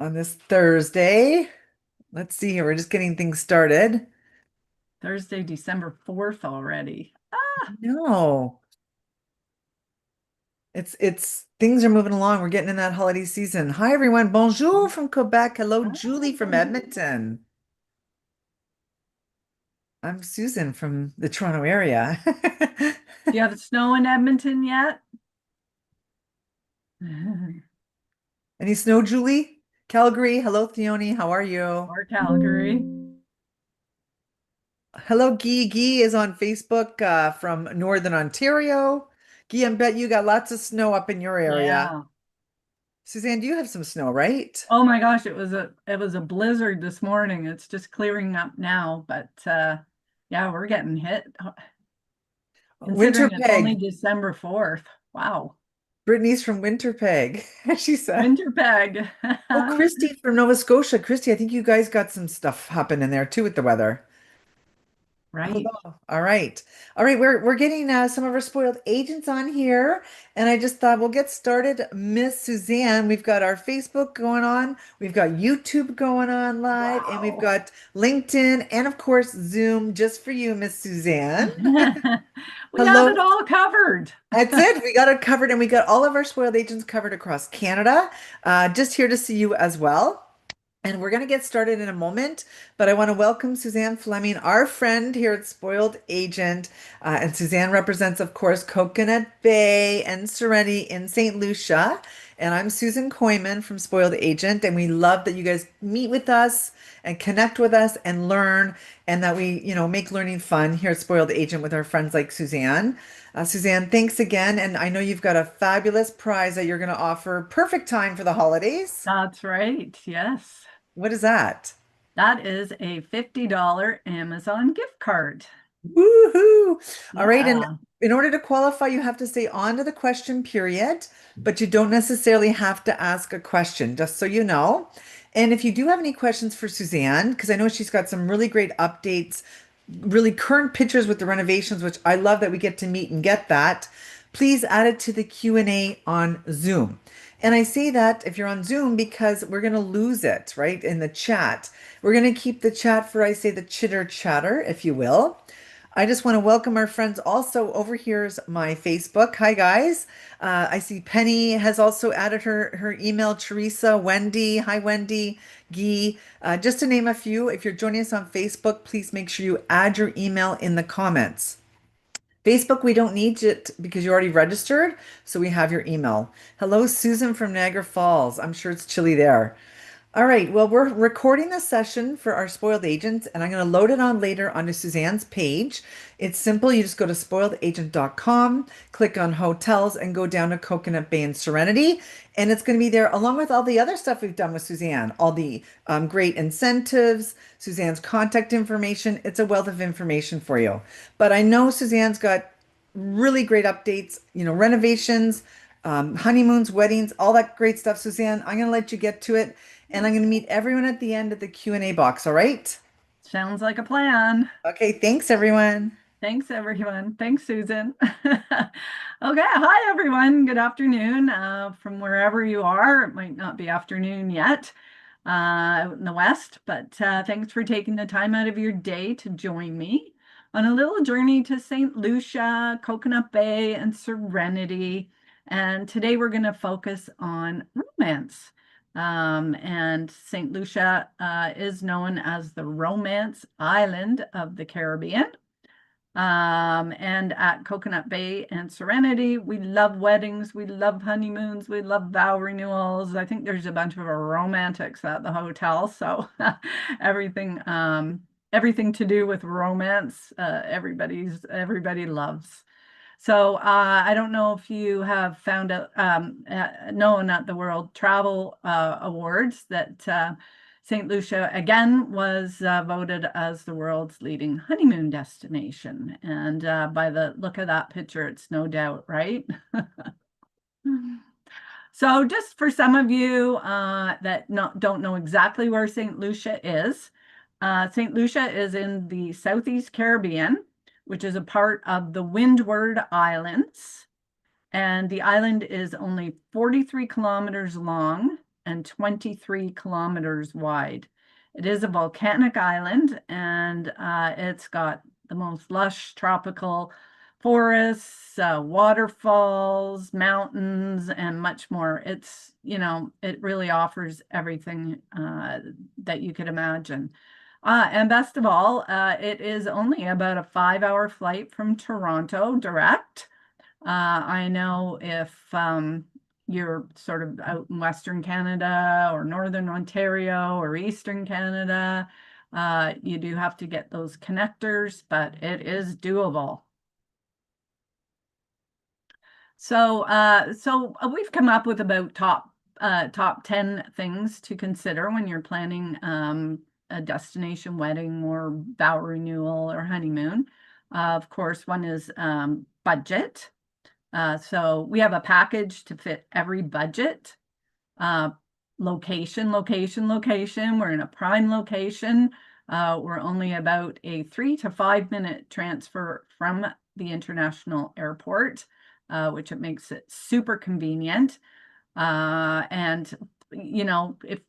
on this Thursday. Let's see here. We're just getting things started. Thursday, December 4th already. No, it's things are moving along. We're getting in that holiday season. Hi everyone. Bonjour from Quebec. Hello, Julie from Edmonton. I'm Susan from the Toronto area. Do you have snow in Edmonton yet? Any snow, Julie? Calgary. Hello, Theone. How are you? Or Calgary? Hello, Guy. Guy is on Facebook from Northern Ontario. Guy, I bet you got lots of snow up in your area. Yeah. Suzanne, do you have some snow, right? Oh my gosh, it was a blizzard this morning. It's just clearing up now, but yeah, we're getting hit Winter considering it's only Peg. December 4th. Wow. Brittany's from Winterpeg, she said. Winter bag. Oh, Christy from Nova Scotia. Christy, I think you guys got some stuff happening there too with the weather. Right. Hello. All right. All right. We're getting some of our spoiled agents on here. And I just thought we'll get started. Miss Suzanne, we've got our Facebook going on, we've got YouTube going on live, and we've Wow. got LinkedIn and of course Zoom just for you, Miss Suzanne. We have Hello. it all covered. That's it. We got it covered, and we got all of our spoiled agents covered across Canada. Just here to see you as well. And we're going to get started in a moment, but I want to welcome Suzanne Fleming, our friend here at Spoiled Agent. And Suzanne represents, of course, Coconut Bay and Serenity in St. Lucia. And I'm Susan Koyman from Spoiled Agent. And we love that you guys meet with us and connect with us and learn, and that we, make learning fun here at Spoiled Agent with our friends like Suzanne. Suzanne, thanks again. And I know you've got a fabulous prize that you're going to offer. Perfect time for the holidays. That's right. Yes. What is that? That is a $50 Amazon gift card. Woohoo! All right. And Yeah. in order to qualify, you have to stay on to the question period, but you don't necessarily have to ask a question, just so you know. And if you do have any questions for Suzanne, because I know she's got some really great updates, really current pictures with the renovations, which I love that we get to meet and get that, please add it to the Q&A on Zoom. And I say that if you're on Zoom because we're going to lose it, right, in the chat. We're going to keep the chat for, I say, the chitter chatter, if you will. I just want to welcome our friends also. Over here's my Facebook. Hi, guys. I see Penny has also added her email. Teresa, Wendy. Hi, Wendy. Guy. Just to name a few, if you're joining us on Facebook, please make sure you add your email in the comments. Facebook, we don't need it because you're already registered, so we have your email. Hello, Susan from Niagara Falls. I'm sure it's chilly there. All right. Well, we're recording this session for our spoiled agents, and I'm going to load it on later onto Suzanne's page. It's simple. You just go to spoiledagent.com, click on hotels, and go down to Coconut Bay and Serenity. And it's going to be there along with all the other stuff we've done with Suzanne, all the great incentives, Suzanne's contact information. It's a wealth of information for you. But I know Suzanne's got really great updates, renovations, honeymoons, weddings, all that great stuff. Suzanne, I'm going to let you get to it, and I'm going to meet everyone at the end of the Q&A box. All right? Sounds like a plan. Okay. Thanks, everyone. Thanks, everyone. Thanks, Susan. Okay. Hi, everyone. Good afternoon from wherever you are. It might not be afternoon yet out in the West, but thanks for taking the time out of your day to join me on a little journey to St. Lucia, Coconut Bay, and Serenity. And today we're going to focus on romance. And St. Lucia is known as the Romance Island of the Caribbean. And at Coconut Bay and Serenity, we love weddings, we love honeymoons, we love vow renewals. I think there's a bunch of romantics at the hotel, so everything everything to do with romance, everybody loves. So I don't know if you have found out known at the World Travel Awards that St. Lucia again was voted as the world's leading honeymoon destination. And by the look of that picture, it's no doubt, right? So just for some of you that don't know exactly where St. Lucia is, St. Lucia is in the Southeast Caribbean, which is a part of the Windward Islands. And the island is only 43 kilometers long 123 kilometers wide. It is a volcanic island, and it's got the most lush tropical forests, waterfalls, mountains, and much more. It's, it really offers everything that you could imagine. And best of all, it is only about a 5-hour flight from Toronto direct. I know if you're sort of out in Western Canada or Northern Ontario or Eastern Canada, you do have to get those connectors, but it is doable. So we've come up with about top 10 things to consider when you're planning a destination wedding or vow renewal or honeymoon. Of course, one is budget. So we have a package to fit every budget. Location. We're in a prime location. We're only about a 3 to 5 minute transfer from the international airport, which it makes it super convenient. And, if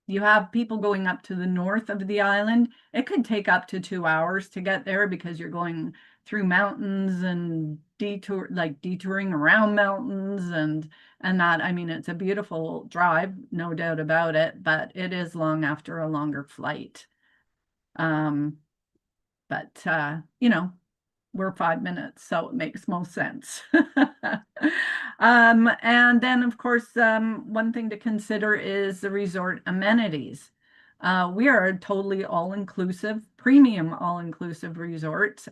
you have people going up to the north of the island, it could take up to 2 hours to get there because you're going through mountains and detouring around mountains and that. I mean, it's a beautiful drive, no doubt about it, but it is long after a longer flight. But we're 5 minutes, so it makes most sense. And then, of course, one thing to consider is the resort amenities. We are a totally all-inclusive, premium all-inclusive resorts,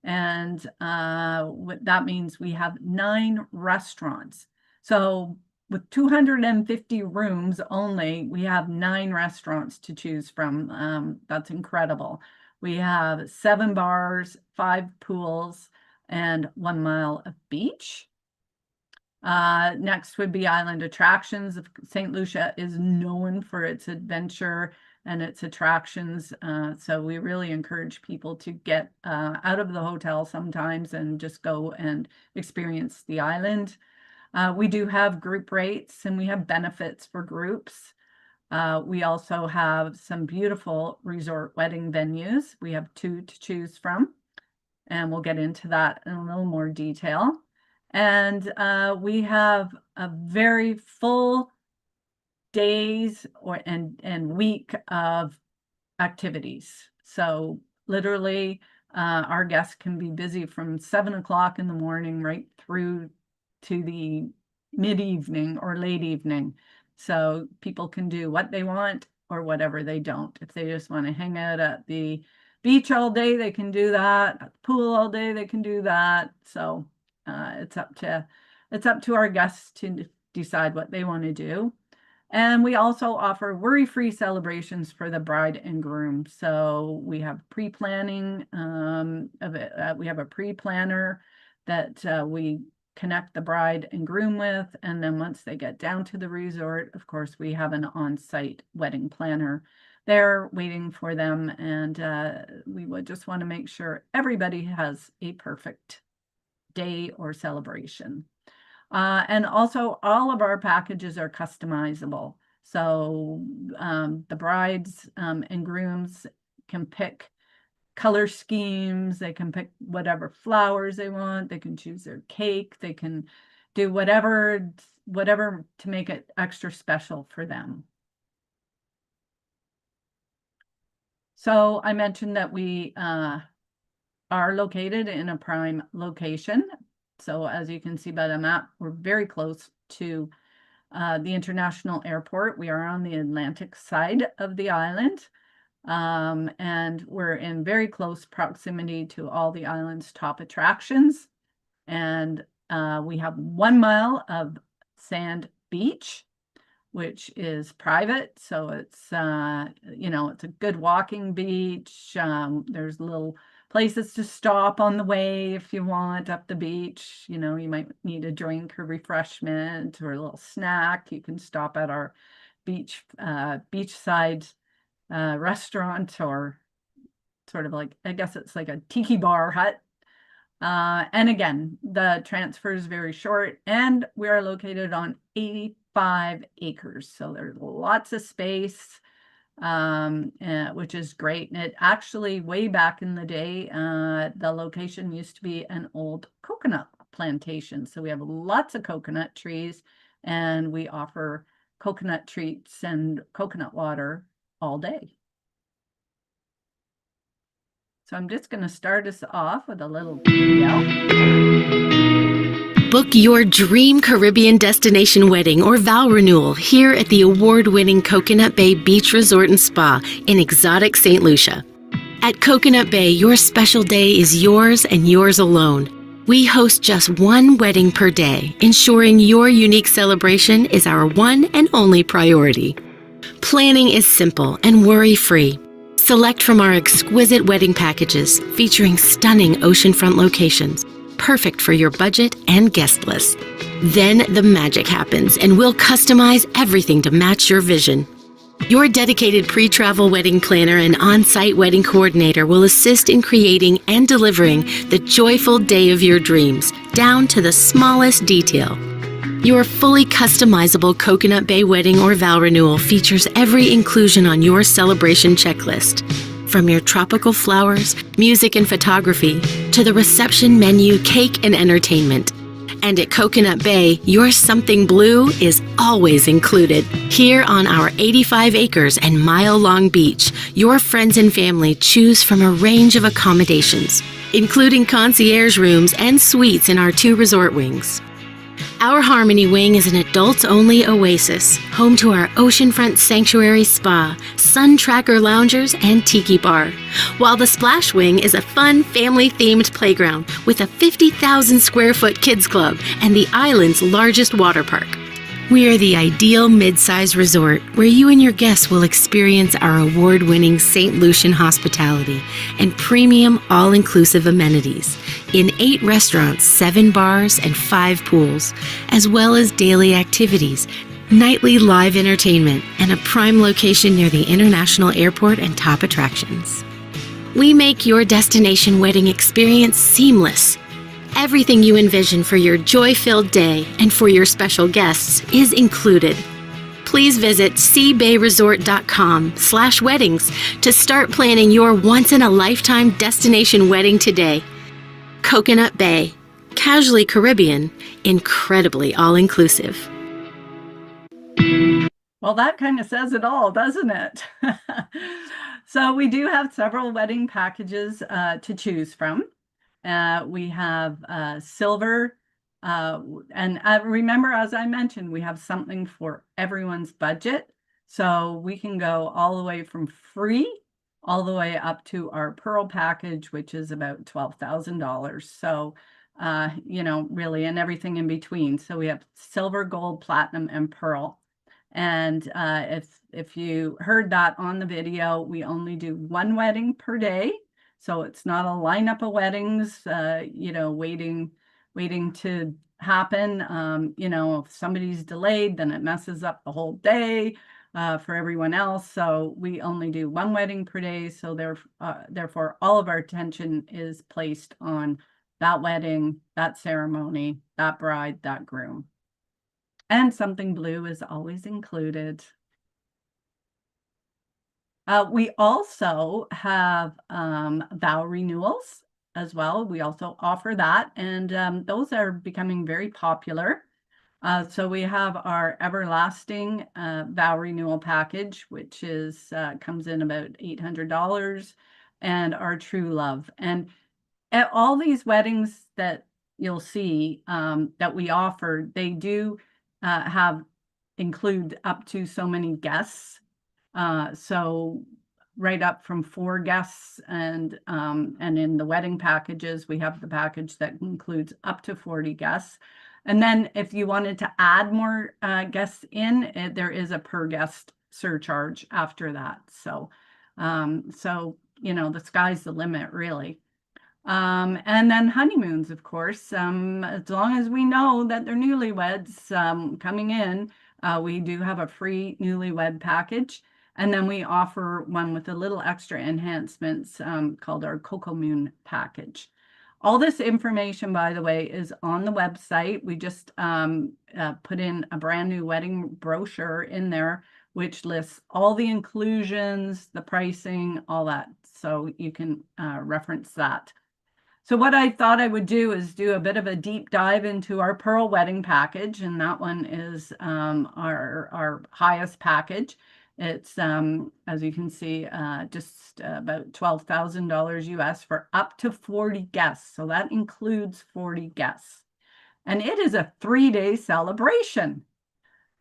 and what that means we have 9 restaurants. So with 250 rooms only, we have 9 restaurants to choose from. That's incredible. We have 7 bars, 5 pools, and 1 mile of beach. Next would be island attractions. St. Lucia is known for its adventure and its attractions. So we really encourage people to get out of the hotel sometimes and just go and experience the island. We do have group rates and we have benefits for groups. We also have some beautiful resort wedding venues. We have 2 to choose from, and we'll get into that in a little more detail. And we have a very full days and week of activities. So literally, our guests can be busy from 7 o'clock in the morning right through to the mid-evening or late evening. So people can do what they want or whatever they don't. If they just want to hang out at the beach all day, they can do that. At the pool all day, they can do that. So it's up to our guests to decide what they want to do. And we also offer worry-free celebrations for the bride and groom. So we have pre-planning of it. We have a pre-planner that we connect the bride and groom with. And then once they get down to the resort, of course, we have an on-site wedding planner there waiting for them. And we would just want to make sure everybody has a perfect day or celebration. And also all of our packages are customizable. So the brides and grooms can pick color schemes, they can pick whatever flowers they want, they can choose their cake, they can do whatever to make it extra special for them. So I mentioned that we are located in a prime location. So as you can see by the map, we're very close to the international airport. We are on the Atlantic side of the island. And we're in very close proximity to all the island's top attractions. And we have 1 mile of sand beach, which is private. So it's, it's a good walking beach. There's little places to stop on the way if you want up the beach. You might need a drink or refreshment or a little snack. You can stop at our beachside restaurant, or sort of like, I guess it's like a tiki bar hut. And again, the transfer is very short, and we are located on 80 5 acres. So there's lots of space, which is great. And it actually, way back in the day, the location used to be an old coconut plantation. So we have lots of coconut trees, and we offer coconut treats and coconut water all day. So I'm just going to start us off with a little video. Book your dream Caribbean destination wedding or vow renewal here at the award-winning Coconut Bay Beach Resort and Spa in exotic St. Lucia. At Coconut Bay, your special day is yours and yours alone. We host just one wedding per day, ensuring your unique celebration is our one and only priority. Planning is simple and worry-free. Select from our exquisite wedding packages featuring stunning oceanfront locations, perfect for your budget and guest list. Then the magic happens, and we'll customize everything to match your vision. Your dedicated pre-travel wedding planner and on-site wedding coordinator will assist in creating and delivering the joyful day of your dreams, down to the smallest detail. Your fully customizable Coconut Bay wedding or vow renewal features every inclusion on your celebration checklist. From your tropical flowers, music and photography, to the reception menu, cake and entertainment. And at Coconut Bay, your something blue is always included. Here on our 85 acres and mile-long beach, your friends and family choose from a range of accommodations, including concierge rooms and suites in our 2 resort wings. Our Harmony Wing is an adults-only oasis, home to our oceanfront sanctuary spa, sun tracker loungers, and tiki bar. While the Splash Wing is a fun, family-themed playground with a 50,000 square foot kids club and the island's largest water park. We are the ideal mid-size resort where you and your guests will experience our award-winning St. Lucian hospitality and premium all-inclusive amenities in 8 restaurants, 7 bars, and 5 pools, as well as daily activities, nightly live entertainment, and a prime location near the International Airport and top attractions. We make your destination wedding experience seamless. Everything you envision for your joy-filled day and for your special guests is included. Please visit seabayresort.com/weddings to start planning your once-in-a-lifetime destination wedding today. Coconut Bay, casually Caribbean, incredibly all-inclusive. Well, that kind of says it all, doesn't it? So we do have several wedding packages to choose from. We have silver, and remember, as I mentioned, we have something for everyone's budget. So we can go all the way from free all the way up to our pearl package, which is about $12,000. So, really, and everything in between. So we have silver, gold, platinum, and pearl. And if you heard that on the video, we only do 1 wedding per day. So it's not a lineup of weddings, waiting to happen. If somebody's delayed, then it messes up the whole day for everyone else. So we only do 1 wedding per day. So therefore, all of our attention is placed on that wedding, that ceremony, that bride, that groom. And something blue is always included. We also have vow renewals as well. We also offer that, and those are becoming very popular. So we have our everlasting vow renewal package, which is comes in about $800, and our true love. And at all these weddings that you'll see that we offer, they do include up to so many guests. So right up from 4 guests, and in the wedding packages, we have the package that includes up to 40 guests. And then if you wanted to add more guests in, there is a per guest surcharge after that. So, the sky's the limit, really. And then honeymoons, of course, as long as we know that they're newlyweds coming in, we do have a free newlywed package. And then we offer one with a little extra enhancements called our Coco Moon package. All this information, by the way, is on the website. We just put in a brand new wedding brochure in there, which lists all the inclusions, the pricing, all that. So you can reference that. So what I thought I would do is do a bit of a deep dive into our Pearl Wedding package, and that one is our highest package. It's, as you can see, just about $12,000 US for up to 40 guests. So that includes 40 guests. And it is a 3-day celebration.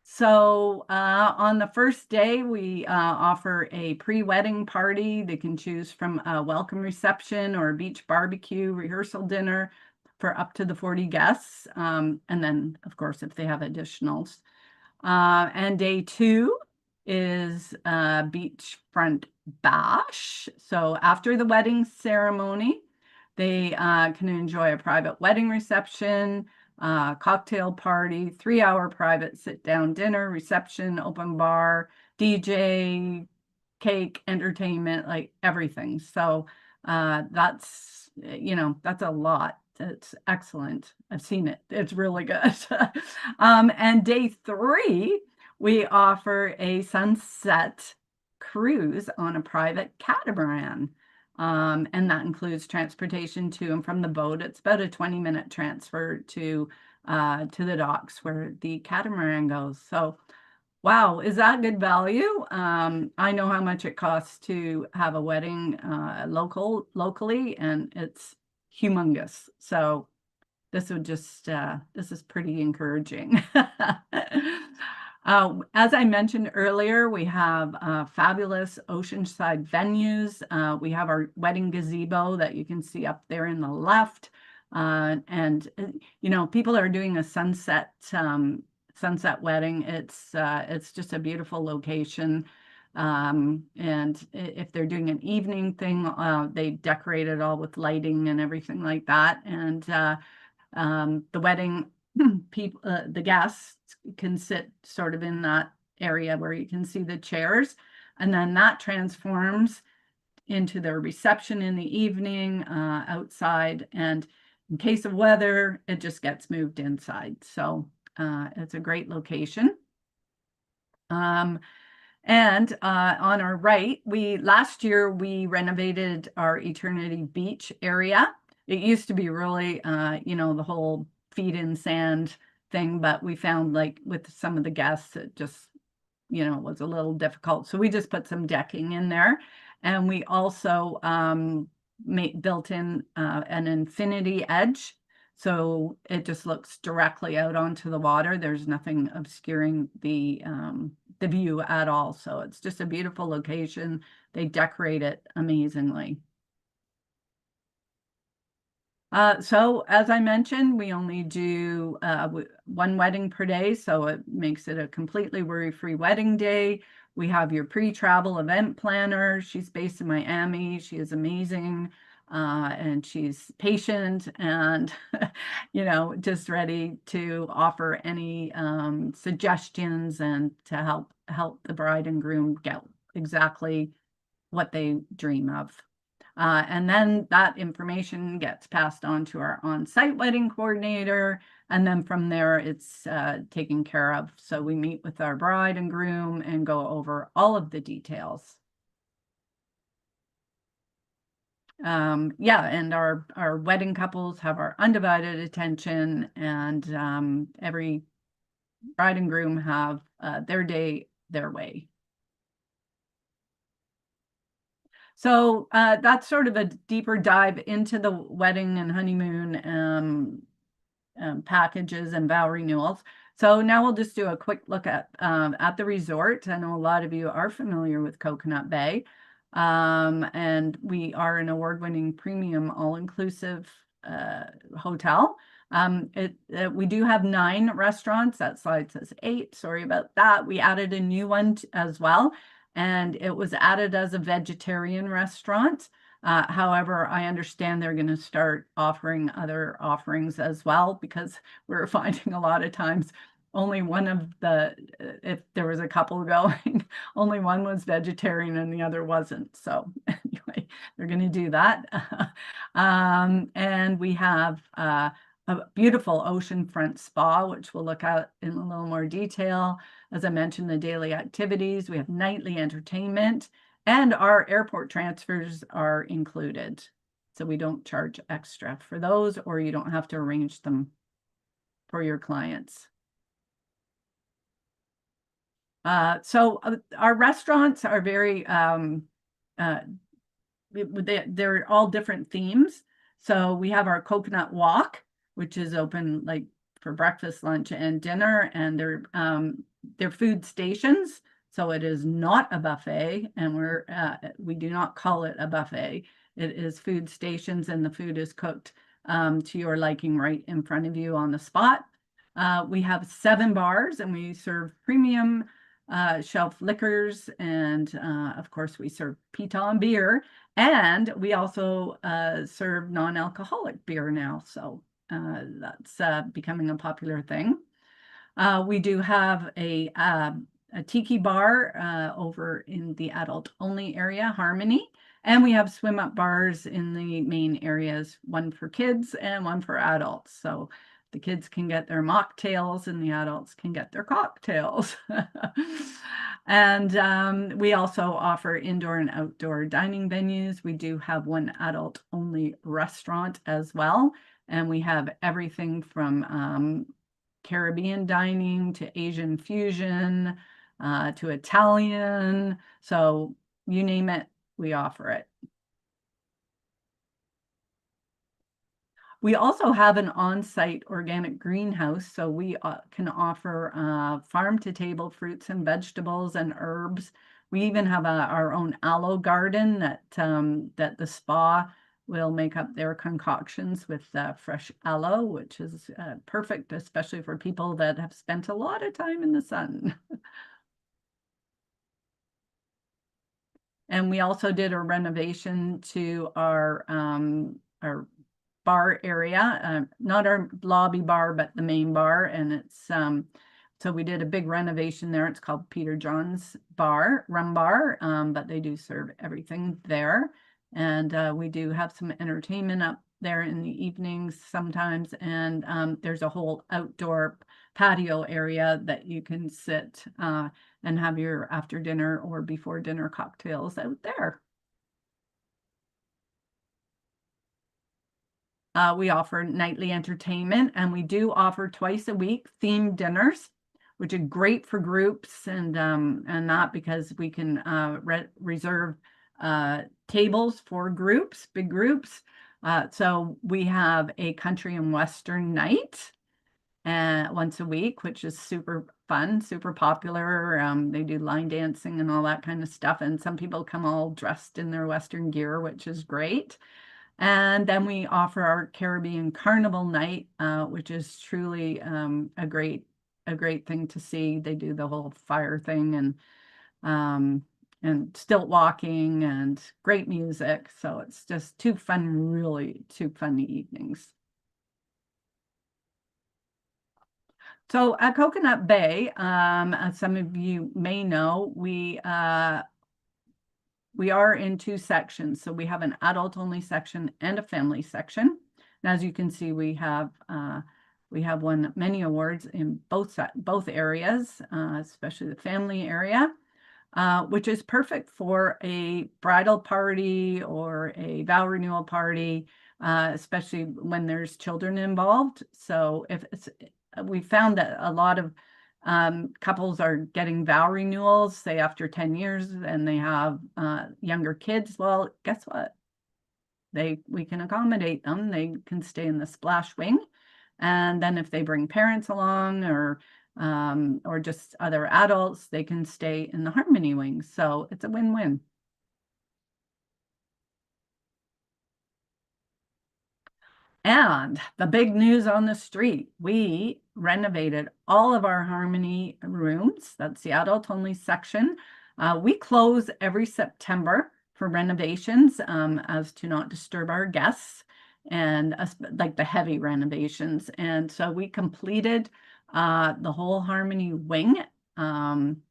So on the first day, we offer a pre-wedding party. They can choose from a welcome reception or a beach barbecue rehearsal dinner for up to the 40 guests. And then, of course, if they have additionals. And day 2 is beachfront bash. So after the wedding ceremony, they can enjoy a private wedding reception, cocktail party, 3-hour private sit-down dinner, reception, open bar, DJ, cake, entertainment, like everything. So that's, that's a lot. It's excellent. I've seen it. It's really good. And day 3, we offer a sunset cruise on a private catamaran. And that includes transportation to and from the boat. It's about a 20-minute transfer to the docks where the catamaran goes. So, wow, is that good value? I know how much it costs to have a wedding locally, and it's humongous. So this would just, this is pretty encouraging. As I mentioned earlier, we have fabulous oceanside venues. We have our wedding gazebo that you can see up there in the left. And people are doing a sunset wedding. It's just a beautiful location. And if they're doing an evening thing, they decorate it all with lighting and everything like that. And the wedding people, the guests can sit sort of in that area where you can see the chairs, and then that transforms into their reception in the evening outside. And in case of weather, it just gets moved inside. So it's a great location. And on our right, last year we renovated our Eternity Beach area. It used to be really, the whole feet in sand thing, but we found like with some of the guests, it just, was a little difficult. So we just put some decking in there. And we also built in an infinity edge. So it just looks directly out onto the water. There's nothing obscuring the view at all. So it's just a beautiful location. They decorate it amazingly. So as I mentioned, we only do one wedding per day, so it makes it a completely worry-free wedding day. We have your pre-travel event planner. She's based in Miami. She is amazing, and she's patient and, just ready to offer any suggestions and to help the bride and groom get exactly what they dream of. And then that information gets passed on to our on-site wedding coordinator. And then from there, it's taken care of. So we meet with our bride and groom and go over all of the details. And our wedding couples have our undivided attention, and every bride and groom have their day, their way. So that's sort of a deeper dive into the wedding and honeymoon packages and vow renewals. So now we'll just do a quick look at the resort. I know a lot of you are familiar with Coconut Bay, and we are an award-winning premium all-inclusive hotel. We do have 9 restaurants. That slide says 8. Sorry about that. We added a new one as well. And it was added as a vegetarian restaurant. However, I understand they're going to start offering other offerings as well, because we're finding a lot of times only one of if there was a couple going, only one was vegetarian and the other wasn't. So anyway, they're going to do that. And we have a beautiful oceanfront spa, which we'll look at in a little more detail. As I mentioned, the daily activities, we have nightly entertainment, and our airport transfers are included. So we don't charge extra for those, or you don't have to arrange them for your clients. So our restaurants are very, they're all different themes. So we have our Coconut Walk, which is open like for breakfast, lunch, and dinner, and they're food stations. So it is not a buffet, and we do not call it a buffet. It is food stations, and the food is cooked to your liking right in front of you on the spot. We have 7 bars, and we serve premium shelf liquors, and of course we serve Piton beer, and we also serve non-alcoholic beer now, so that's becoming a popular thing. We do have a tiki bar over in the adult only area, Harmony, and we have swim up bars in the main areas, one for kids and one for adults. So the kids can get their mocktails and the adults can get their cocktails. And we also offer indoor and outdoor dining venues. We do have one adult only restaurant as well. And we have everything from Caribbean dining to Asian fusion to Italian. So you name it, we offer it. We also have an on-site organic greenhouse, so we can offer farm-to-table fruits and vegetables and herbs. We even have our own aloe garden that the spa will make up their concoctions with fresh aloe, which is perfect, especially for people that have spent a lot of time in the sun. And we also did a renovation to our bar area, not our lobby bar, but the main bar. And it's, so we did a big renovation there. It's called Peter John's Rum Bar, but they do serve everything there. And we do have some entertainment up there in the evenings sometimes. And there's a whole outdoor patio area that you can sit and have your after dinner or before dinner cocktails out there. We offer nightly entertainment, and we do offer twice a week themed dinners, which are great for groups and that because we can reserve tables for groups, big groups. So we have a country and western night once a week, which is super fun, super popular. They do line dancing and all that kind of stuff, and some people come all dressed in their western gear, which is great. And then we offer our Caribbean Carnival night, which is truly a great thing to see. They do the whole fire thing and stilt walking and great music. So it's just really two fun evenings. So at Coconut Bay, as some of you may know, we are in 2 sections. So we have an adult only section and a family section. And as you can see, we have won many awards in both areas, especially the family area, which is perfect for a bridal party or a vow renewal party, especially when there's children involved. So we found that a lot of couples are getting vow renewals, say after 10 years, and they have younger kids. Well, guess what? We can accommodate them. They can stay in the splash wing. And then if they bring parents along or just other adults, they can stay in the Harmony wing. So it's a win-win. And the big news on the street, we renovated all of our Harmony rooms. That's the adult only section. We close every September for renovations as to not disturb our guests and like the heavy renovations. And so we completed the whole Harmony wing. And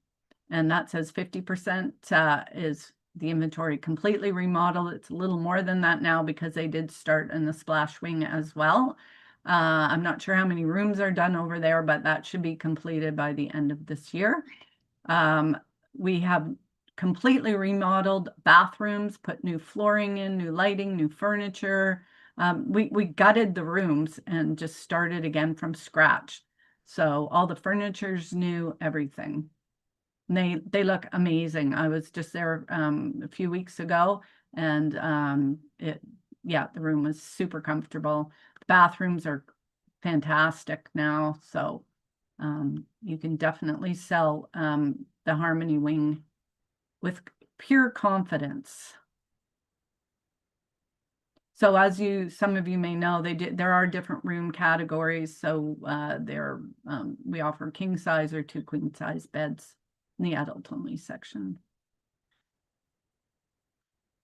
that says 50% is the inventory completely remodeled. It's a little more than that now because they did start in the splash wing as well. I'm not sure how many rooms are done over there, but that should be completed by the end of this year. We have completely remodeled bathrooms, put new flooring in, new lighting, new furniture. We gutted the rooms and just started again from scratch. So all the furniture's new, everything. They look amazing. I was just there a few weeks ago, and the room was super comfortable. The bathrooms are fantastic now, so you can definitely sell the Harmony Wing with pure confidence. So as some of you may know, there are different room categories. So we offer king size or 2 queen size beds in the adult only section.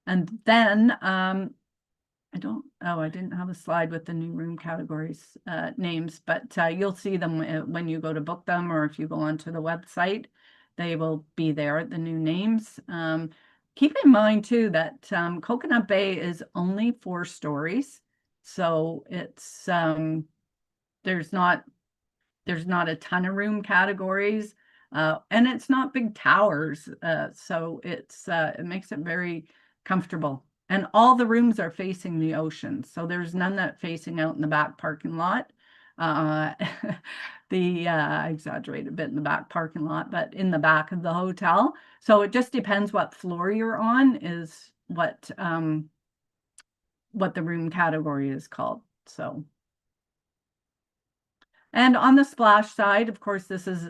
And then I didn't have a slide with the new room categories names, but you'll see them when you go to book them, or if you go onto the website, they will be there, the new names. Keep in mind too that Coconut Bay is only 4 stories, so it's there's not a ton of room categories, and it's not big towers, so it makes it very comfortable. And all the rooms are facing the ocean, so there's none that facing out in the back parking lot. I exaggerated a bit in the back parking lot, but in the back of the hotel. So it just depends what floor you're on is what the room category is called. So, and on the splash side, of course, this is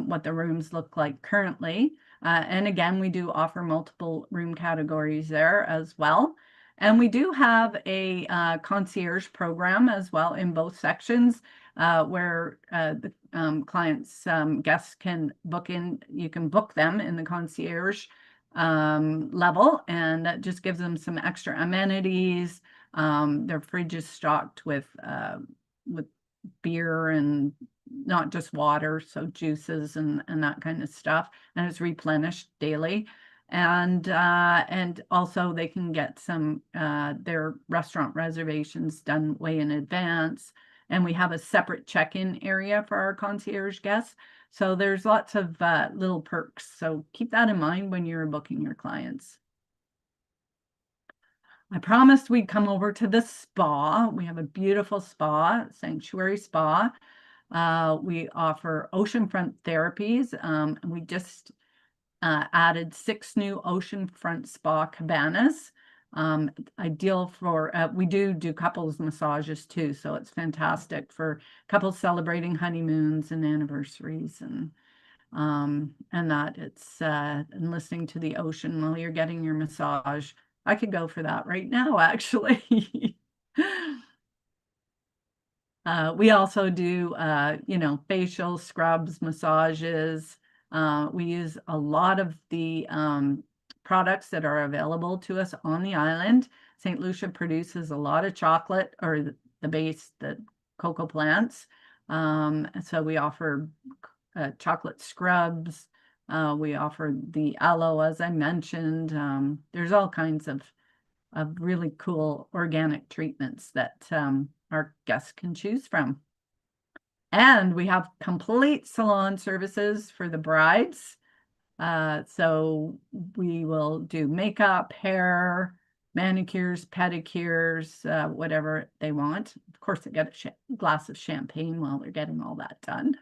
what the rooms look like currently. And again, we do offer multiple room categories there as well. And we do have a concierge program as well in both sections, where the clients, guests can book in. You can book them in the concierge level, and that just gives them some extra amenities. Their fridge is stocked with beer and not just water, so juices and that kind of stuff, and it's replenished daily. And also they can get some their restaurant reservations done way in advance. And we have a separate check-in area for our concierge guests. So there's lots of little perks. So keep that in mind when you're booking your clients. I promised we'd come over to the spa. We have a beautiful spa, sanctuary spa. We offer oceanfront therapies. And we just added 6 new oceanfront spa cabanas. Ideal for, we do couples massages too, so it's fantastic for couples celebrating honeymoons and anniversaries, and that it's and listening to the ocean while you're getting your massage. I could go for that right now, actually. We also do, facial scrubs, massages. We use a lot of the products that are available to us on the island. St. Lucia produces a lot of chocolate, or the base, the cocoa plants. So we offer chocolate scrubs. We offer the aloe, as I mentioned. There's all kinds of really cool organic treatments that our guests can choose from. And we have complete salon services for the brides. So we will do makeup, hair, manicures, pedicures, whatever they want. Of course, they get a glass of champagne while they're getting all that done.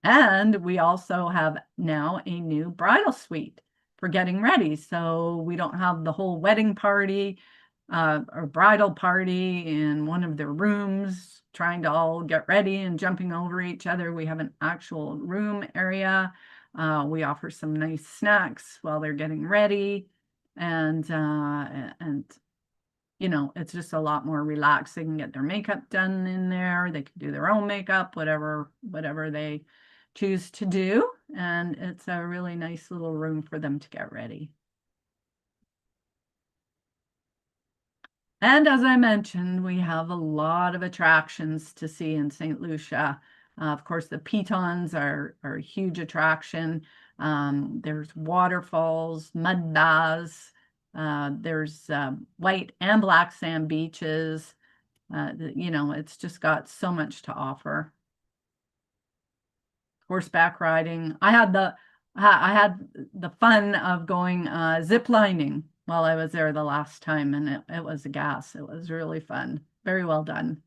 And we also have now a new bridal suite for getting ready. So we don't have the whole wedding party or bridal party in one of their rooms, trying to all get ready and jumping over each other. We have an actual room area. We offer some nice snacks while they're getting ready. And it's just a lot more relaxed. They can get their makeup done in there. They can do their own makeup, whatever they choose to do. And it's a really nice little room for them to get ready. And as I mentioned, we have a lot of attractions to see in St. Lucia. Of course, the pitons are a huge attraction. There's waterfalls, mud baths. There's white and black sand beaches. It's just got so much to offer. Horseback riding. I had the fun of going zip lining while I was there the last time, and it was a gas. It was really fun. Very well done.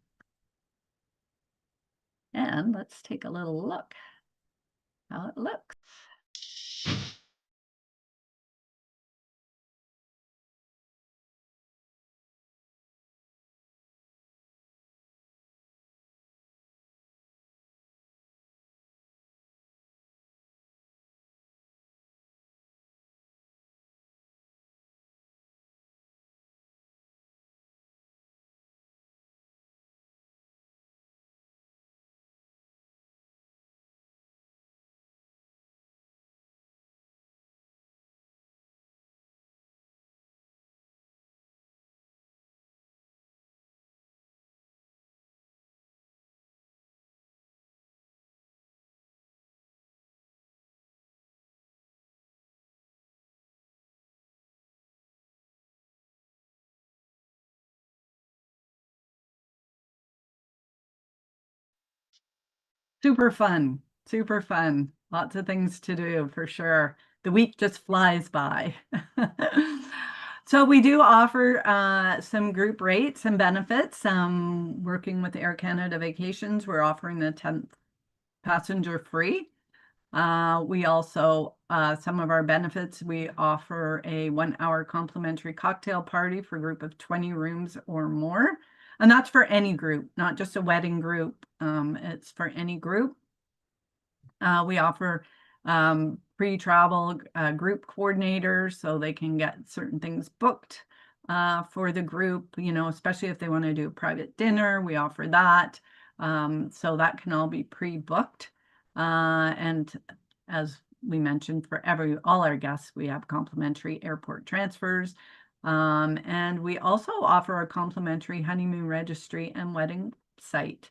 And let's take a little look how it looks. Super fun, super fun. Lots of things to do for sure. The week just flies by. So we do offer some group rates and benefits. Working with Air Canada Vacations, we're offering the 10th passenger free. We also, some of our benefits, we offer a 1-hour complimentary cocktail party for a group of 20 rooms or more. And that's for any group, not just a wedding group. It's for any group. We offer pre-travel group coordinators so they can get certain things booked for the group, especially if they want to do a private dinner. We offer that. So that can all be pre-booked. And as we mentioned, for all our guests, we have complimentary airport transfers. And we also offer a complimentary honeymoon registry and wedding site,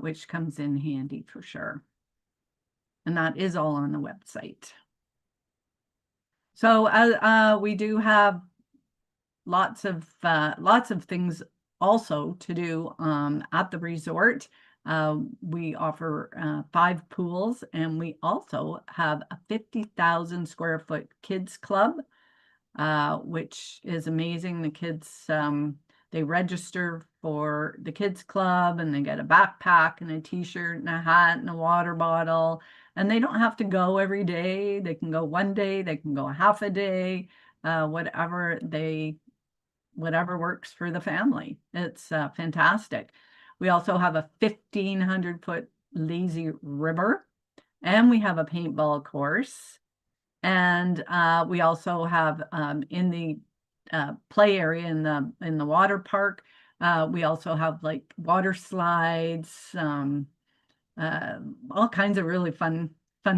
which comes in handy for sure. And that is all on the website. So we do have lots of things also to do at the resort. We offer 5 pools, and we also have a 50,000 square foot kids club, which is amazing. The kids, they register for the kids club, and they get a backpack and a t-shirt and a hat and a water bottle, and they don't have to go every day. They can go one day, they can go half a day, whatever works for the family. It's fantastic. We also have a 1,500-foot lazy river, and we have a paintball course. And we also have in the play area in the water park, we also have like water slides, all kinds of really fun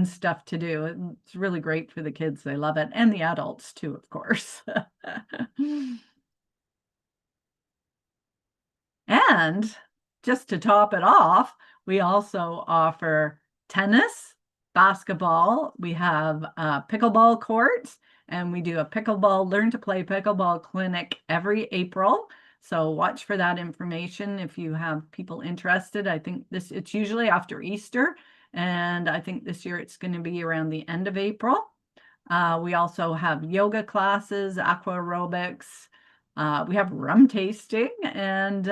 stuff to do. It's really great for the kids. They love it, and the adults too, of course. And just to top it off, we also offer tennis, basketball. We have pickleball courts, and we do a learn to play pickleball clinic every April. So watch for that information if you have people interested. I think it's usually after Easter, and I think this year it's going to be around the end of April. We also have yoga classes, aqua aerobics. We have rum tasting and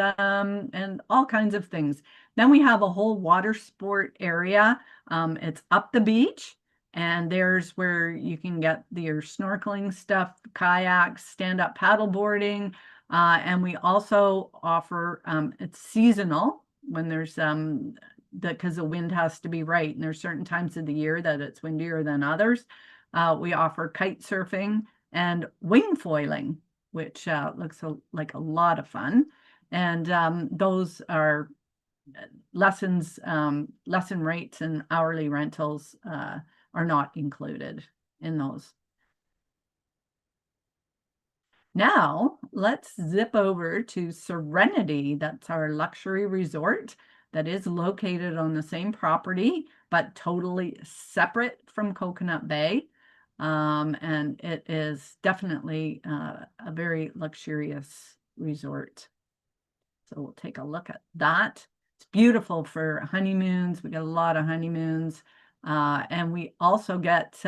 all kinds of things. Then we have a whole water sport area. It's up the beach, and there's where you can get your snorkeling stuff, kayaks, stand-up paddle boarding. And we also offer, it's seasonal when there's because the wind has to be right, and there's certain times of the year that it's windier than others. We offer kite surfing and wing foiling, which looks like a lot of fun. And those are lesson rates, and hourly rentals are not included in those. Now let's zip over to Serenity. That's our luxury resort. that is located on the same property, but totally separate from Coconut Bay. And it is definitely a very luxurious resort. So we'll take a look at that. It's beautiful for honeymoons. We get a lot of honeymoons. And we also get,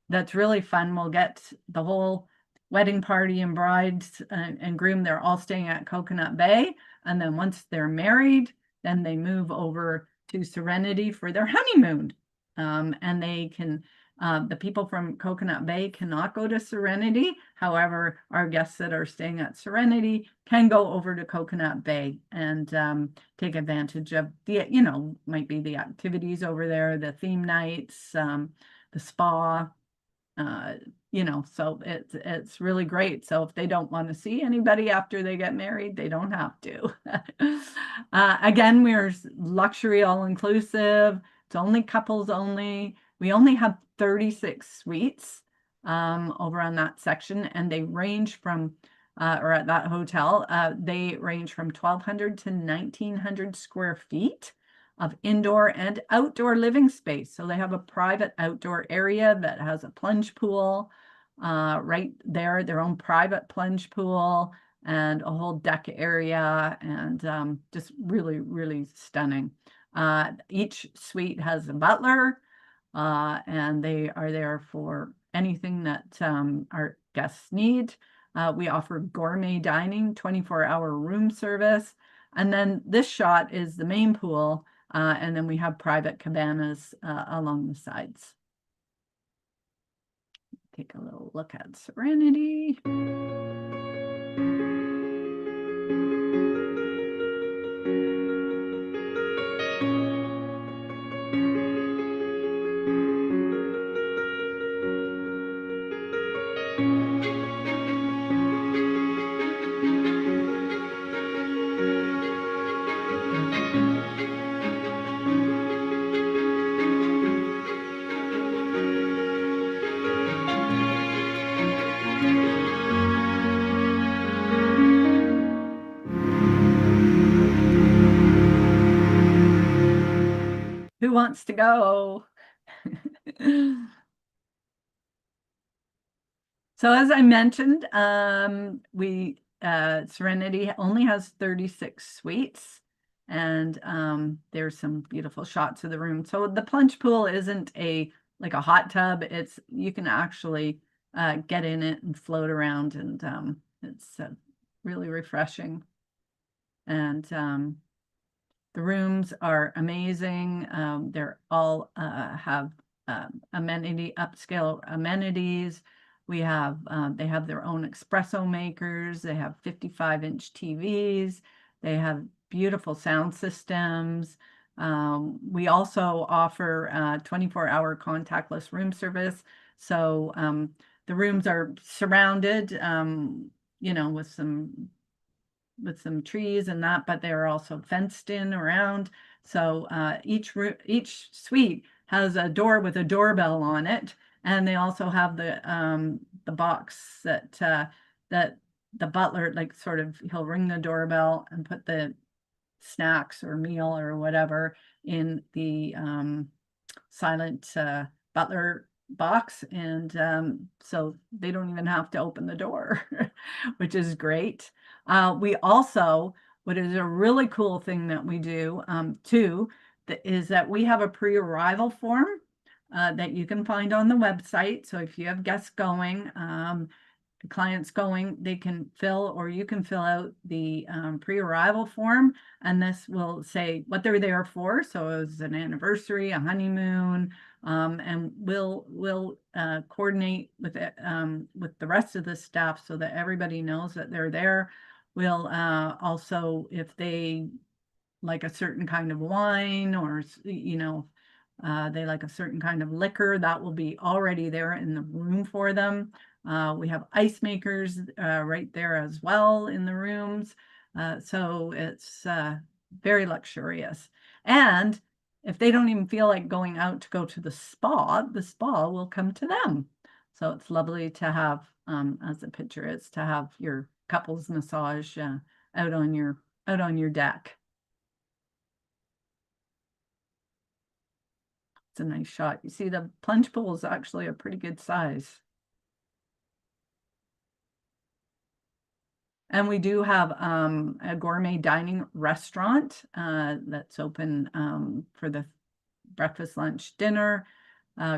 that's really fun, we'll get the whole wedding party and brides and groom, they're all staying at Coconut Bay. And then once they're married, then they move over to Serenity for their honeymoon. And they can, the people from Coconut Bay cannot go to Serenity. However, our guests that are staying at Serenity can go over to Coconut Bay and take advantage of the, you know, might be the activities over there, the theme nights, the spa, you know, so it's really great. So if they don't want to see anybody after they get married, they don't have to. Again, we're luxury all inclusive. It's only couples only. We only have 36 suites over on that section, and they range from or at that hotel, they range from 1,200 to 1,900 square feet of indoor and outdoor living space. So they have a private outdoor area that has a plunge pool right there, their own private plunge pool, and a whole deck area, and just really, really stunning. Each suite has a butler, and they are there for anything that our guests need. We offer gourmet dining, 24-hour room service. And then this shot is the main pool. And then we have private cabanas along the sides. Take a little look at Serenity. Who wants to go? So as I mentioned, Serenity only has 36 suites, and there's some beautiful shots of the room. So the plunge pool isn't like a hot tub. It's, you can actually get in it and float around, and it's really refreshing. And the rooms are amazing. They're all have upscale amenities. We have, they have their own espresso makers. They have 55-inch TVs. They have beautiful sound systems. We also offer 24-hour contactless room service. So the rooms are surrounded, you know, with some trees and that, but they're also fenced in around. So each suite has a door with a doorbell on it, and they also have the box that that the butler, like, sort of, he'll ring the doorbell and put the snacks or meal or whatever in the silent butler box, and so they don't even have to open the door, which is great. We also, what is a really cool thing that we do too, is that we have a pre-arrival form that you can find on the website. So if you have guests going, clients going, they can fill, or you can fill out the pre-arrival form, and this will say what they're there for. So it's an anniversary, a honeymoon, and we'll coordinate with it with the rest of the staff so that everybody knows that they're there. We'll also, if they like a certain kind of wine, or you know, they like a certain kind of liquor, that will be already there in the room for them. We have ice makers right there as well in the rooms. So it's very luxurious. And if they don't even feel like going out to go to the spa will come to them. So it's lovely to have, as the picture is, to have your couples massage out on your deck. It's a nice shot. You see the plunge pool is actually a pretty good size. And we do have a gourmet dining restaurant that's open for the breakfast, lunch, dinner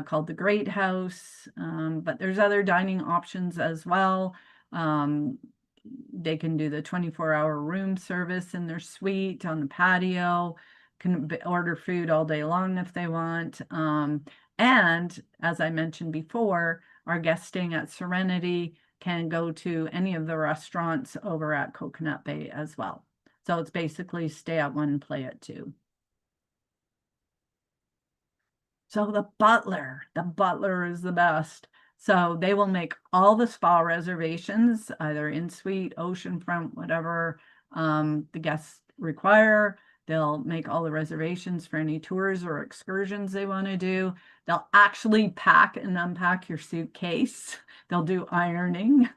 called the Great House. But there's other dining options as well. They can do the 24-hour room service in their suite on the patio, can order food all day long if they want. And as I mentioned before, our guests staying at Serenity can go to any of the restaurants over at Coconut Bay as well. So it's basically stay at one, play at two. So the butler is the best. So they will make all the spa reservations, either in suite, oceanfront, whatever the guests require. They'll make all the reservations for any tours or excursions they want to do. They'll actually pack and unpack your suitcase. They'll do ironing.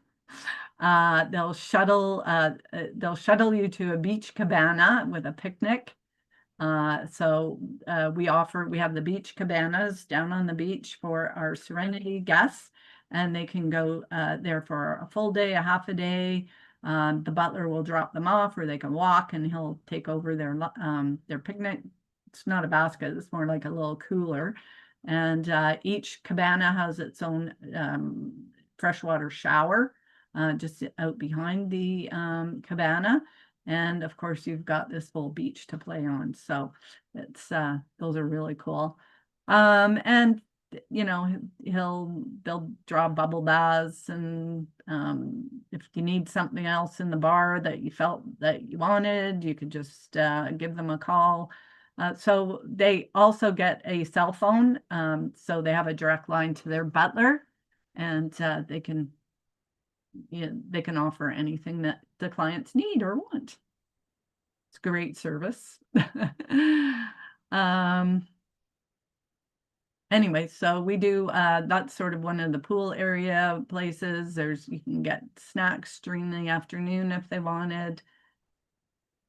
They'll shuttle you to a beach cabana with a picnic. So we have the beach cabanas down on the beach for our Serenity guests, and they can go there for a full day, a half a day. The butler will drop them off, or they can walk, and he'll take over their picnic. It's not a basket; it's more like a little cooler. And each cabana has its own freshwater shower just out behind the cabana. And of course, you've got this full beach to play on. So it's those are really cool. And you know, they'll draw bubble baths, and if you need something else in the bar that you felt that you wanted, you could just give them a call. So they also get a cell phone, so they have a direct line to their butler, and they can offer anything that the clients need or want. It's great service. Anyway, so we do, that's sort of one of the pool area places. You can get snacks during the afternoon if they wanted.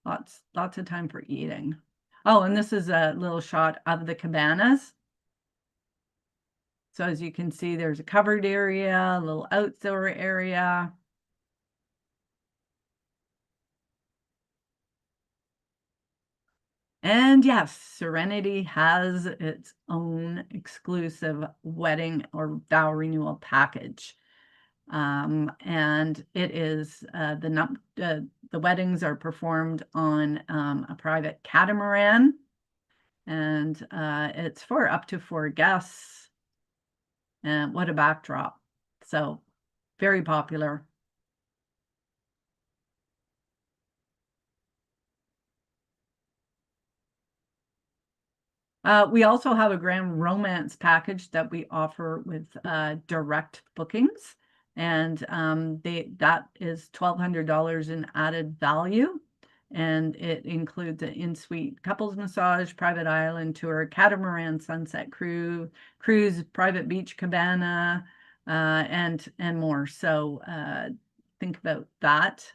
Lots of time for eating. Oh, and this is a little shot of the cabanas. So as you can see, there's a covered area, a little outdoor area. And yes, Serenity has its own exclusive wedding or vow renewal package. And it is the weddings are performed on a private catamaran, and it's for up to 4 guests. And what a backdrop. So very popular. We also have a grand romance package that we offer with direct bookings, and that is $1,200 in added value, and it includes an in-suite couples massage, private island tour, catamaran sunset cruise, private beach cabana, and more. So think about that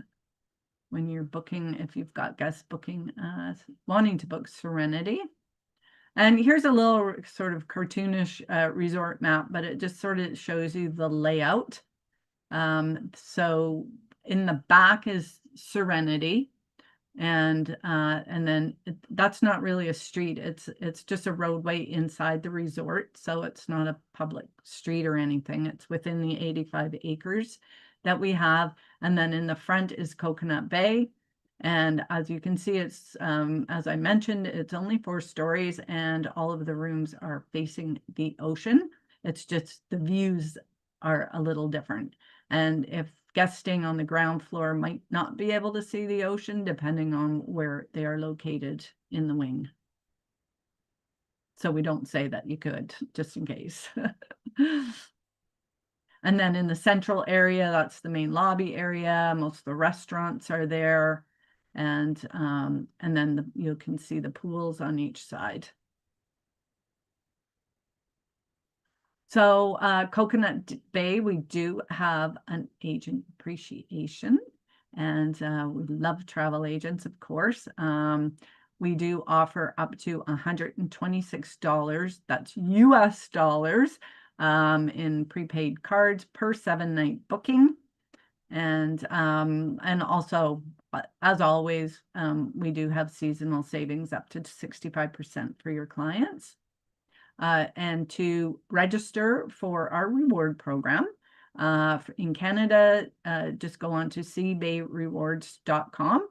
when you're booking, if you've got guests booking, wanting to book Serenity. And here's a little sort of cartoonish resort map, but it just sort of shows you the layout. So in the back is Serenity, and then that's not really a street. It's just a roadway inside the resort, so it's not a public street or anything. It's within the 85 acres that we have. And then in the front is Coconut Bay. And as you can see, it's, as I mentioned, it's only 4 stories, and all of the rooms are facing the ocean. It's just the views are a little different. And if guests staying on the ground floor might not be able to see the ocean, depending on where they are located in the wing. So we don't say that you could, just in case. And then in the central area, that's the main lobby area. Most of the restaurants are there. And then you can see the pools on each side. So Coconut Bay, we do have an agent appreciation, and we love travel agents, of course. we do offer up to $126, that's US dollars, in prepaid cards per 7-night booking. And also, as always, we do have seasonal savings up to 65% for your clients. And to register for our reward program in Canada, just go on to cbayrewards.com.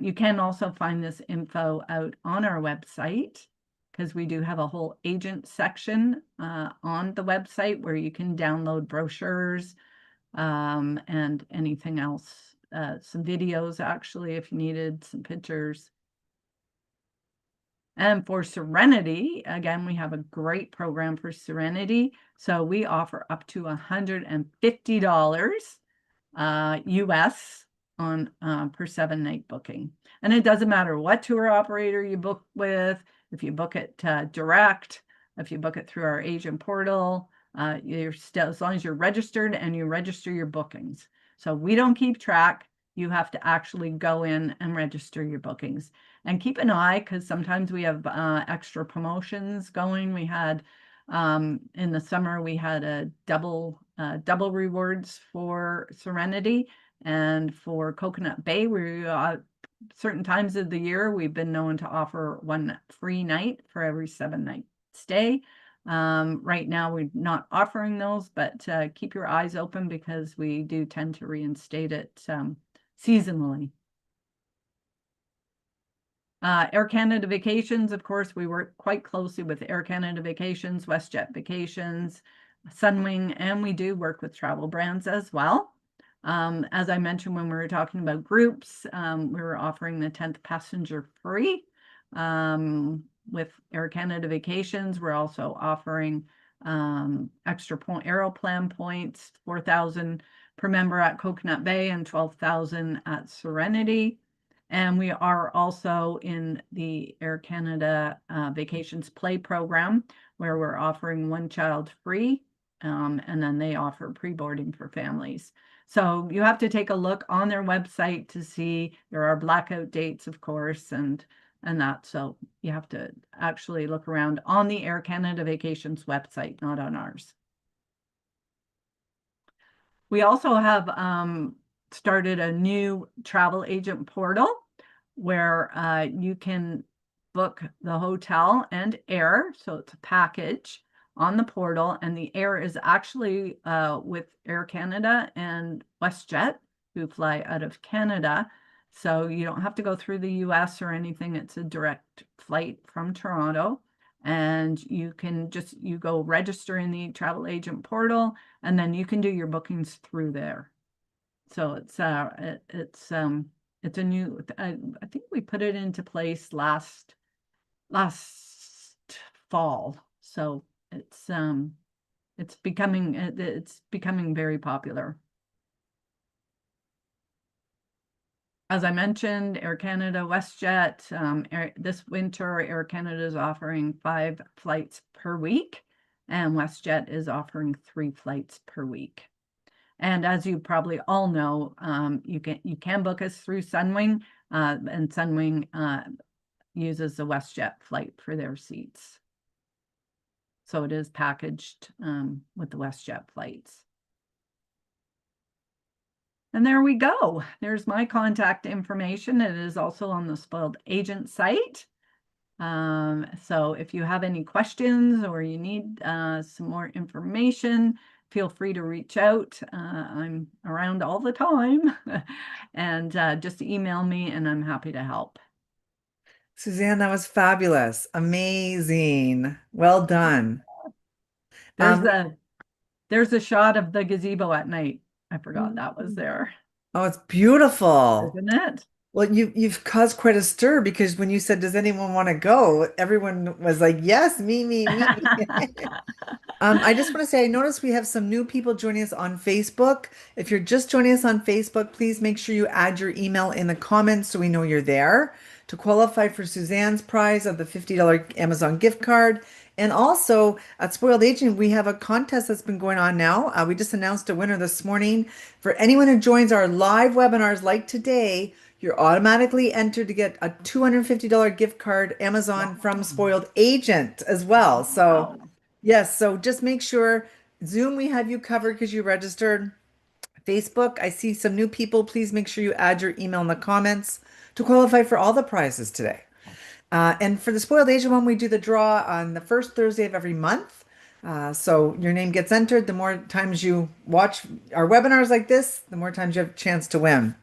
You can also find this info out on our website, because we do have a whole agent section on the website where you can download brochures and anything else, some videos actually if you needed, some pictures. And for Serenity, again, we have a great program for Serenity. So we offer up to $150 US on per 7-night booking. And it doesn't matter what tour operator you book with, if you book it direct, if you book it through our agent portal, you're still, as long as you're registered and you register your bookings. So we don't keep track. You have to actually go in and register your bookings. And keep an eye, because sometimes we have extra promotions going. We had in the summer, we had a double rewards for Serenity, and for Coconut Bay, we certain times of the year we've been known to offer one free night for every 7-night stay. Right now we're not offering those, but keep your eyes open, because we do tend to reinstate it seasonally. Air Canada Vacations, of course, we work quite closely with Air Canada Vacations, WestJet Vacations, Sunwing, and we do work with travel brands as well. As I mentioned when we were talking about groups, we were offering the 10th passenger free with Air Canada Vacations. We're also offering extra Aeroplan points, 4,000 per member at Coconut Bay and 12,000 at Serenity. And we are also in the Air Canada Vacations Play program, where we're offering one child free, and then they offer pre-boarding for families. So you have to take a look on their website to see. There are blackout dates, of course, and that. So you have to actually look around on the Air Canada Vacations website, not on ours. We also have started a new travel agent portal where you can book the hotel and air. So it's a package on the portal, and the air is actually with Air Canada and WestJet, who fly out of Canada. So you don't have to go through the US or anything. It's a direct flight from Toronto. And you can you go register in the travel agent portal, and then you can do your bookings through there. So it's a new, I think we put it into place last fall. So it's becoming very popular. As I mentioned, Air Canada, WestJet, this winter, Air Canada is offering 5 flights per week, and WestJet is offering 3 flights per week. And as you probably all know, you can book us through Sunwing, and Sunwing uses the WestJet flight for their seats. So it is packaged with the WestJet flights. And there we go. There's my contact information. It is also on the Spoiled Agent site. So if you have any questions or you need some more information, feel free to reach out. I'm around all the time. And just email me and I'm happy to help. Suzanne, that was fabulous. Amazing. Well done. There's a shot of the gazebo at night. I forgot that was there. Oh, it's beautiful. Isn't it? Well, you've caused quite a stir, because when you said, does anyone want to go? Everyone was like, yes, me. I just want to say, I noticed we have some new people joining us on Facebook. If you're just joining us on Facebook, please make sure you add your email in the comments so we know you're there to qualify for Suzanne's prize of the $50 Amazon gift card. And also at Spoiled Agent, we have a contest that's been going on now. We just announced a winner this morning. For anyone who joins our live webinars like today, you're automatically entered to get a $250 gift card Amazon from Spoiled Agent as well. So, Wow. yes, so just make sure Zoom, we have you covered because you registered. Facebook, I see some new people. Please make sure you add your email in the comments to qualify for all the prizes today. And for the Spoiled Asia one, we do the draw on the first Thursday of every month. So your name gets entered. The more times you watch our webinars like this, the more times you have a chance to win.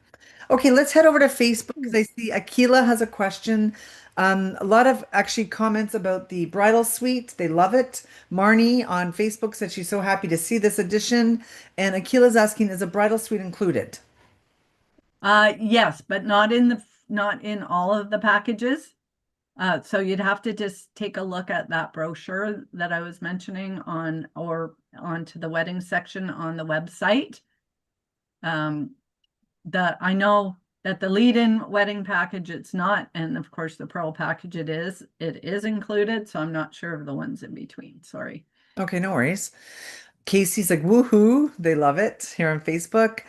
Okay, let's head over to Facebook because I see Akila has a question. A lot of actually comments about the bridal suite. They love it. Marnie on Facebook said she's so happy to see this edition. And Akila's asking, is a bridal suite included? Yes, but not in all of the packages. So you'd have to just take a look at that brochure that I was mentioning or onto the wedding section on the website. I know that the lead-in wedding package, it's not, and of course the pearl package it is included. So I'm not sure of the ones in between. Sorry. Okay, no worries. Casey's like, woohoo, they love it here on Facebook.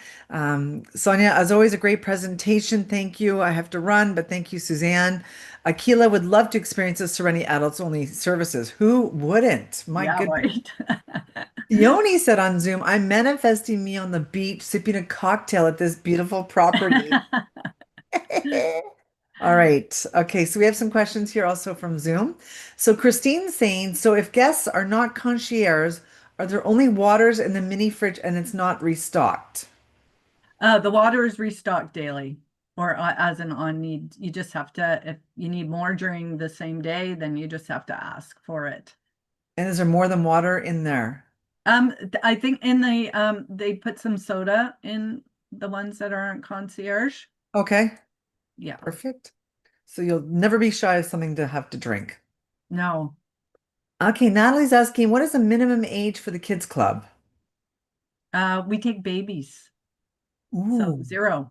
Sonia, as always, a great presentation. Thank you. I have to run, but thank you, Suzanne. Akila would love to experience the Serenity Adults Only services. Who wouldn't? My Yeah, goodness. right. Yoni said on Zoom, I'm manifesting me on the beach sipping a cocktail at this beautiful property. All right. Okay. So we have some questions here also from Zoom. So Christine's saying, so if guests are not concierge, are there only waters in the mini fridge and it's not restocked? The water is restocked daily or as an on need. You just have to, if you need more during the same day, then you just have to ask for it. And is there more than water in there? I think in they put some soda in the ones that aren't concierge. Okay. Yeah. Perfect. So you'll never be shy of something to have to drink. No. Okay. Natalie's asking, what is the minimum age for the kids club? We take babies. So Ooh, 0.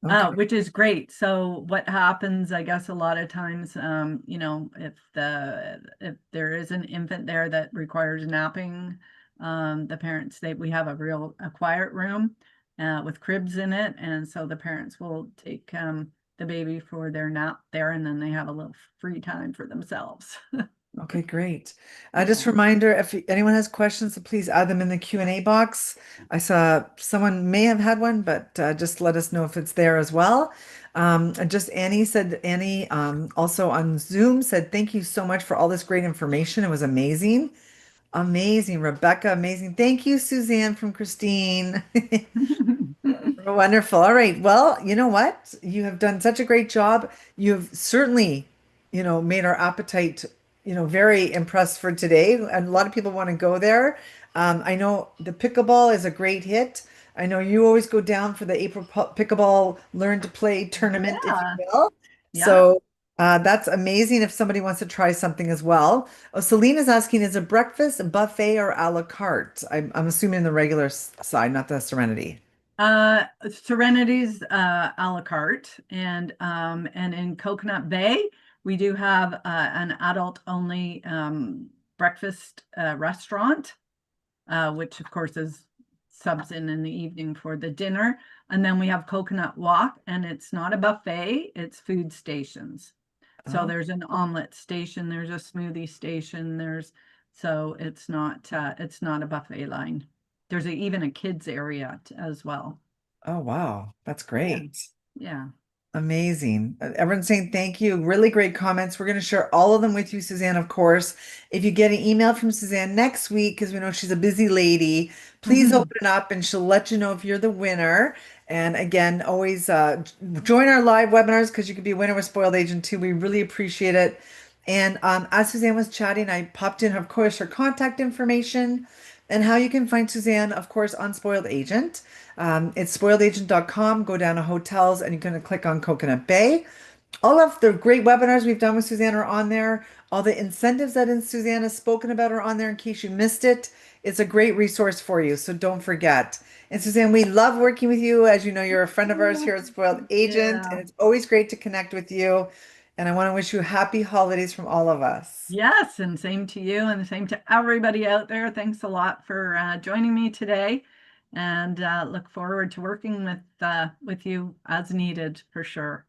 wow. Okay. Which is great. So what happens, I guess, a lot of times, if there is an infant there that requires napping, the parents we have a quiet room with cribs in it, and so the parents will take the baby for their nap there, and then they have a little free time for themselves. Okay, great. Just a reminder, if anyone has questions, please add them in the Q&A box. I saw someone may have had one, but just let us know if it's there as well. Annie also on Zoom said, thank you so much for all this great information. It was amazing. Amazing. Rebecca, amazing. Thank you, Suzanne from Christine. Wonderful. All right. Well, you know what? You have done such a great job. You've certainly, made our appetite, very impressed for today. And a lot of people want to go there. I know the pickleball is a great hit. I know you always go down for the April pickleball learn to play tournament, if you Yeah. will. Yeah. So that's amazing if somebody wants to try something as well. Oh, Selena's asking, is it breakfast, a buffet, or a la carte? I'm assuming the regular side, not the Serenity. Serenity's a la carte, and in Coconut Bay we do have an adult only breakfast restaurant, which of course is subs in the evening for the dinner, and then we have Coconut Walk, and it's not a buffet, it's food stations. So Oh, there's an omelet station, there's a smoothie station, so it's not a buffet line. There's even a kids area as well. oh, wow. That's Yeah. great. Yeah. Amazing. Everyone's saying thank you. Really great comments. We're going to share all of them with you, Suzanne, of course. If you get an email from Suzanne next week, because we know she's a busy lady, please open it up and she'll let you know if you're the winner. And again, always join our live webinars because you could be a winner with Spoiled Agent too. We really appreciate it. And as Suzanne was chatting, I popped in, of course, her contact information and how you can find Suzanne, of course, on Spoiled Agent. It's spoiledagent.com. Go down to hotels and you're going to click on Coconut Bay. All of the great webinars we've done with Suzanne are on there. All the incentives that Suzanne has spoken about are on there in case you missed it. It's a great resource for you, so don't forget. And Suzanne, we love working with you. As you know, you're a friend of ours here at Spoiled Agent, and Yeah. it's always great to connect with you. And I want to wish you happy holidays from all of us. Yes, and same to you and same to everybody out there. Thanks a lot for joining me today. and look forward to working with you as needed for sure.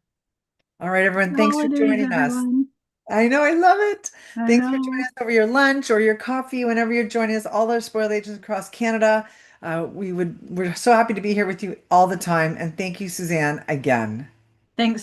All right, everyone, Happy thanks for holidays, joining us. everyone. I know, I love it. I Thanks for joining know. us over your lunch or your coffee, whenever you're joining us, all our spoiled agents across Canada. We're so happy to be here with you all the time. And thank you, Suzanne, again.